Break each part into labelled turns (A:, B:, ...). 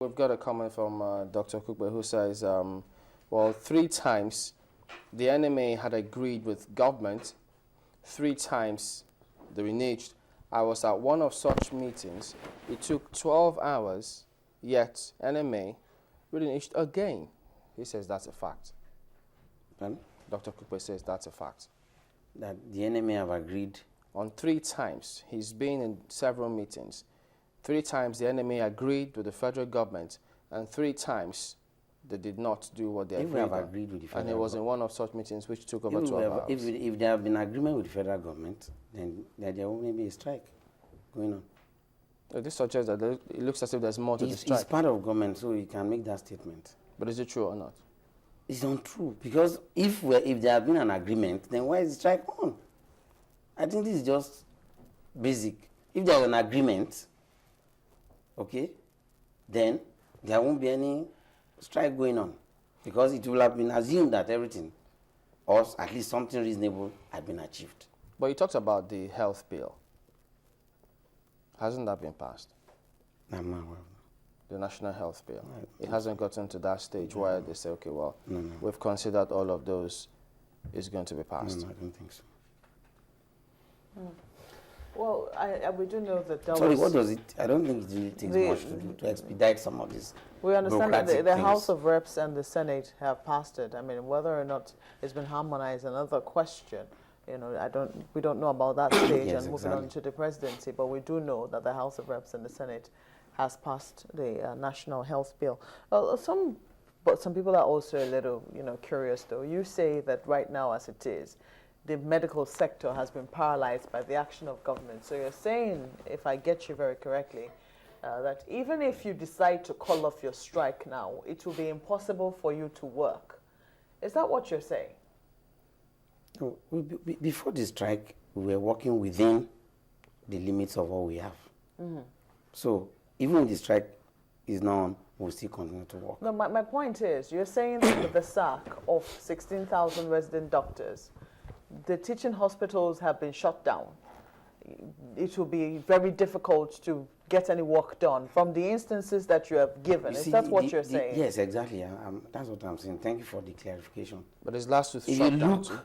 A: We've got a comment from Dr. Kukbe who says, well, 3 times the NMA had agreed with government, 3 times they reneged. I was at one of such meetings. It took 12 hours, yet NMA reneged again. He says that's a fact.
B: Pardon?
A: Dr. Kukbe says that's a fact.
B: That the NMA have agreed?
A: On 3 times. He's been in several meetings. 3 times the NMA agreed with the federal government, and 3 times they did not do what they agreed on.
B: Agreed with the federal
A: and he was in one of such meetings which took over
B: if
A: 12 hours.
B: If there have been agreement with the federal government, then there will be a strike going on.
A: This suggests that it looks as if there's more to the strike.
B: It's part of government, so you can make that statement.
A: But is it true or not?
B: It's untrue, because if there have been an agreement, then why is the strike on? I think this is just basic. If there's an agreement, okay, then there won't be any strike going on, because it will have been assumed that everything, or at least something reasonable, had been achieved.
A: But you talked about the health bill. Hasn't that been passed?
B: I'm not aware of
A: the National Health Bill. It hasn't gotten to that stage where they say, okay, well, we've considered all of those is going to be passed.
B: No, I don't think so.
C: Well, we do know that there
B: Sorry, what does it? I don't think it really takes much to do to expedite some of this.
C: We understand that the
B: things.
C: House of Reps and the Senate have passed it. I mean, whether or not it's been harmonized, another question. You know, we don't know about that stage.
B: Yes,
C: and moving on to the presidency, but we do know that the House of Reps and the Senate has passed the National Health Bill. But some people are also a little, curious though. You say that right now, as it is, the medical sector has been paralyzed by the action of government. So you're saying, if I get you very correctly, that even if you decide to call off your strike now, it will be impossible for you to work. Is that what you're saying?
B: No, before the strike, we were working within the limits of what we have. Mm-hmm. So even if the strike is now, we'll still continue to work.
C: No, my point is, you're saying that with the sack of 16,000 resident doctors, the teaching hospitals have been shut down. It will be very difficult to get any work done from the instances that you have given. Is that what you're saying?
B: Yes, exactly. That's what I'm saying. Thank you for the clarification.
A: But it's last week
B: if
A: shut
B: you
A: down
B: look,
A: too.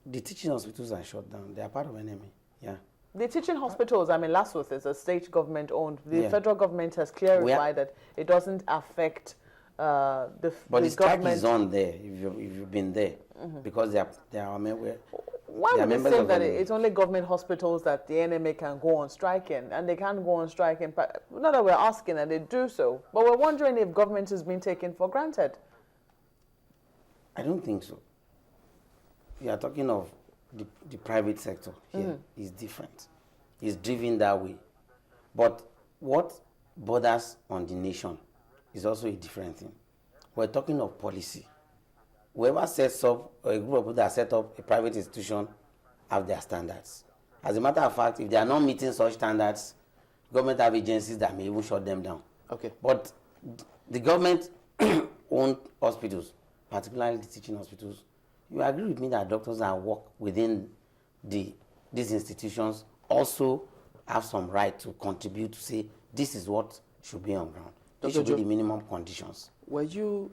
B: The teaching hospitals are shut down. They are part of NMA. Yeah.
C: The teaching hospitals, I mean, Lasworth is a state government owned. The federal government has clarified that it doesn't affect the
B: But the strike
C: government.
B: is on there, if you've been there, because they are
C: Why would they say that it's only government hospitals that the NMA can go on strike in, and they can't go on strike in? Not that we're asking that they do so, but we're wondering if government is being taken for granted.
B: I don't think so. You are talking of the private sector here is different. It's driven that way. But what borders on the nation is also a different thing. We're talking of policy. Whoever sets up, or a group of people that set up a private institution have their standards. As a matter of fact, if they are not meeting such standards, government have agencies that may even shut them down.
A: Okay.
B: But the government-owned hospitals, particularly the teaching hospitals, you agree with me that doctors that work within these institutions also have some right to contribute to say, this is what should be on ground. These should be the minimum conditions.
A: Were you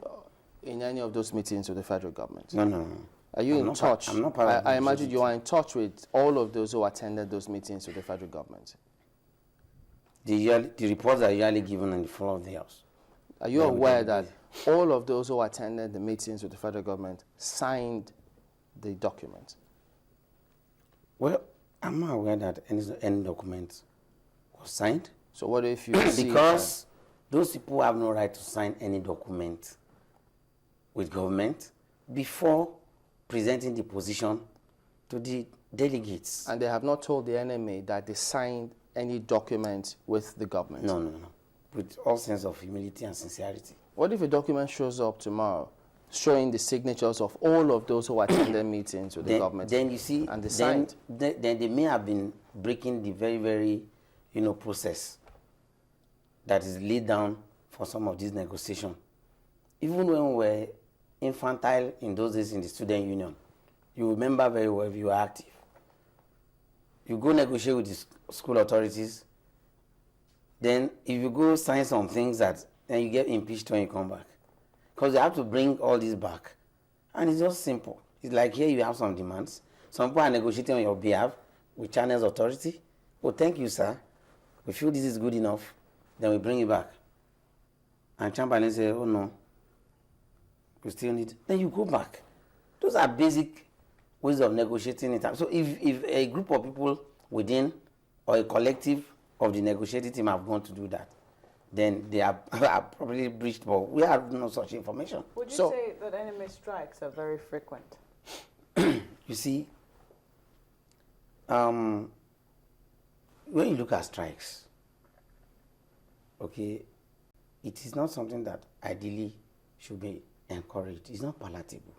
A: in any of those meetings with the federal government?
B: No.
A: Are you in touch?
B: I'm not part of
A: I imagine you are in touch with all of those who attended those meetings with the federal government.
B: The reports are usually given on the floor of the House.
A: Are you aware that all of those who attended the meetings with the federal government signed the document?
B: Well, I'm not aware that any document was signed.
A: So what if you see
B: because those people have no right to sign any document with government before presenting the position to the delegates.
A: And they have not told the NMA that they signed any document with the government?
B: No. With all sense of humility and sincerity.
A: What if a document shows up tomorrow showing the signatures of all of those who attended meetings with the government?
B: Then you see,
A: and they signed.
B: Then they may have been breaking the very, very, process that is laid down for some of these negotiations. Even when we were infantile in those days in the student union, you remember very well if you were active. You go negotiate with the school authorities. Then if you go sign some things that then you get impeached when you come back. Because you have to bring all this back. And it's just simple. It's like here you have some demands. Some people are negotiating on your behalf with China's authority. Oh, thank you, sir. We feel this is good enough. Then we bring it back. And Chamberlain says, oh no, we still need. Then you go back. Those are basic ways of negotiating it. So if a group of people within or a collective of the negotiating team have gone to do that, then they are probably breached, but we have no such information.
C: Would you say that enemy strikes are very frequent?
B: You see, when you look at strikes, okay, it is not something that ideally should be encouraged. It's not palatable.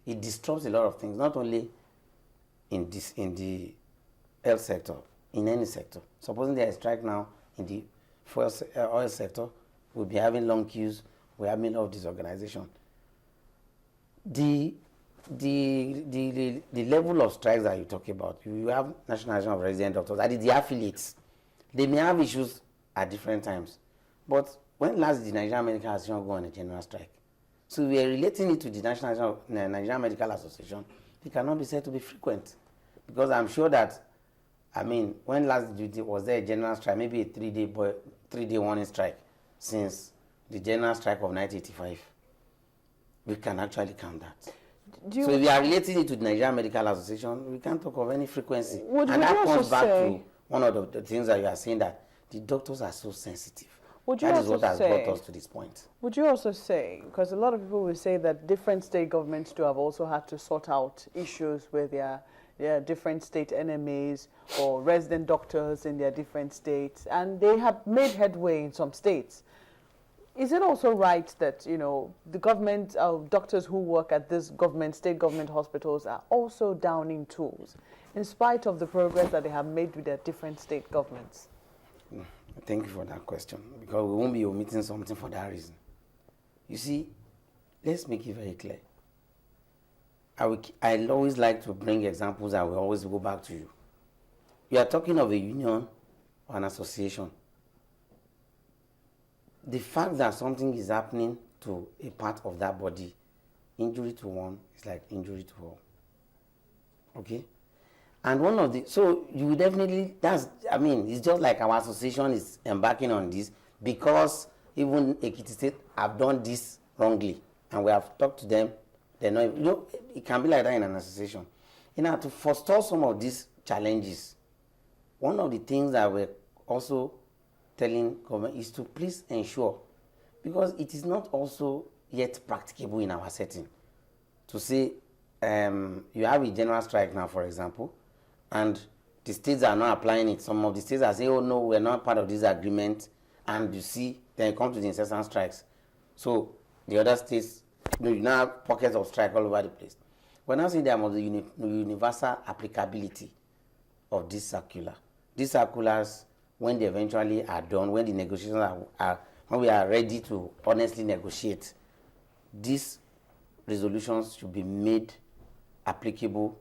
B: It disrupts a lot of things, not only in the health sector, in any sector. Supposing there is a strike now in the oil sector, we'll be having long queues, we're having all disorganization. The level of strikes that you talk about, you have National Association of Resident Doctors, that is the affiliates. They may have issues at different times. But when last did the Nigerian Medical Association go on a general strike? So we are relating it to the Nigerian Medical Association. It cannot be said to be frequent. Because I'm sure that, when last was there a general strike, maybe a three-day warning strike since the general strike of 1985? We can actually count that. So if we are relating it to the Nigerian Medical Association, we can't talk of any frequency. And that comes back to one of the things that you are saying, that the doctors are so sensitive. That is what has brought us to this point.
C: Would you also say, because a lot of people will say that different state governments too have also had to sort out issues with their different state NMAs or resident doctors in their different states, and they have made headway in some states. Is it also right that, the government, doctors who work at this state government hospitals are also downing tools, in spite of the progress that they have made with their different state governments?
B: Thank you for that question, because we won't be omitting something for that reason. You see, let's make it very clear. I always like to bring examples and we always go back to you. You are talking of a union or an association. The fact that something is happening to a part of that body, injury to one is like injury to all. Okay? And so you definitely, it's just like our association is embarking on this because even Ekiti State have done this wrongly and we have talked to them. They know, it can be like that in an association. To forestall some of these challenges, one of the things that we're also telling government is to please ensure, because it is not also yet practicable in our setting, to say you have a general strike now, for example, and the states are not applying it. Some of the states are saying, oh no, we're not part of this agreement, and you see, then you come to the incessant strikes. So the other states, you now have pockets of strike all over the place. We're now saying there must be universal applicability of this circular. These circulars, when they eventually are done, when the negotiations when we are ready to honestly negotiate, these resolutions should be made applicable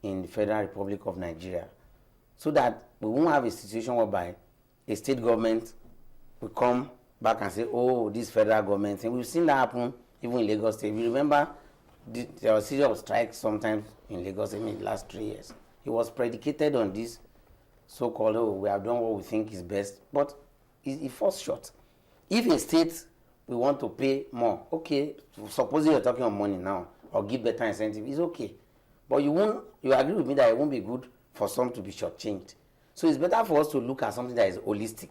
B: in the Federal Republic of Nigeria, so that we won't have a situation whereby a state government will come back and say, oh, this federal government, and we've seen that happen even in Lagos State. We remember there was a series of strikes sometimes in Lagos in the last 3 years. It was predicated on this so-called, oh, we have done what we think is best, but it falls short. If a state we want to pay more, okay, supposing you're talking on money now, or give better incentive, it's okay. But you agree with me that it won't be good for some to be shortchanged. So it's better for us to look at something that is holistic.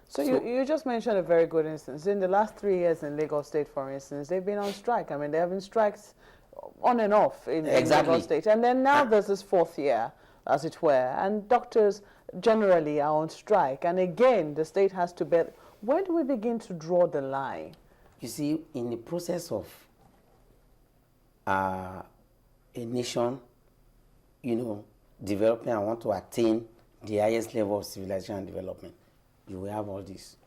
C: So you just mentioned a very good instance. In the last 3 years in Lagos State, for instance, they've been on strike. There have been strikes on and off in Lagos State. And then now there's this fourth year, as it were, and doctors generally are on strike. And again, the state has to bear. Where do we begin to draw the line?
B: You see, in the process of a nation, developing and want to attain the highest level of civilization and development, you will have all this.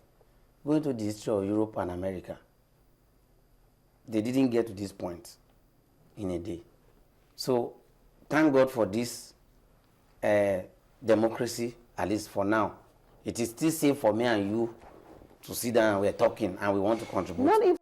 B: Going to the history of Europe and America, they didn't get to this point in a day. So thank God for this democracy, at least for now. It is still safe for me and you to sit down and we're talking and we want to contribute.
C: Not even